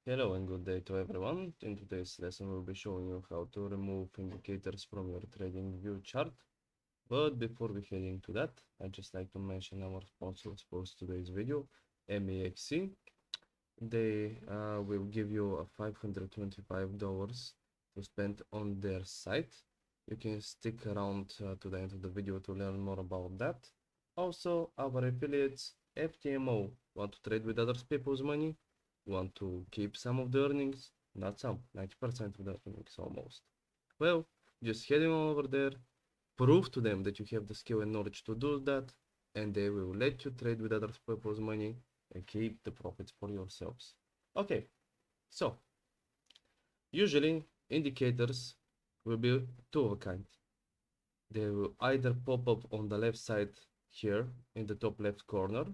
Hello and good day to everyone. In today's lesson, we'll be showing you how to remove indicators from your TradingView chart. But before we head into that, I'd just like to mention our sponsors for today's video, MEXC. They will give you a $525 to spend on their site. You can stick around to the end of the video to learn more about that. Also, our affiliates, FTMO, want to trade with other people's money? Want to keep some of the earnings? Not some, 90% of the earnings almost. Well, just heading over there, prove to them that you have the skill and knowledge to do that, and they will let you trade with other people's money and keep the profits for yourselves. Okay, so usually indicators will be two of a kind. They will either pop up on the left side here in the top left corner,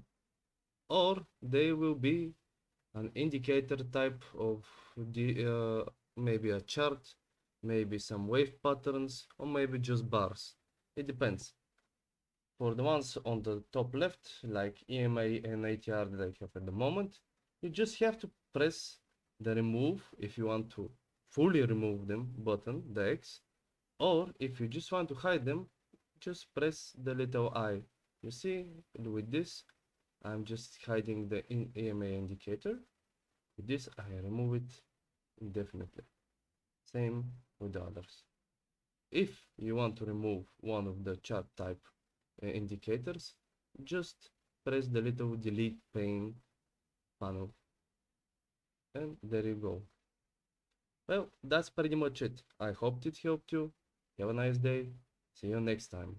or they will be an indicator type of the maybe a chart, maybe some wave patterns, or maybe just bars. It depends. For the ones on the top left, like EMA and ATR that I have at the moment, you just have to press the remove if you want to fully remove them button, the X, or if you just want to hide them, just press the little I. You see, with this, I'm just hiding the EMA indicator. With this, I remove it indefinitely. Same with the others. If you want to remove one of the chart type indicators, just press the little delete pane panel, and there you go. Well, that's pretty much it. I hope it helped you. Have a nice day. See you next time.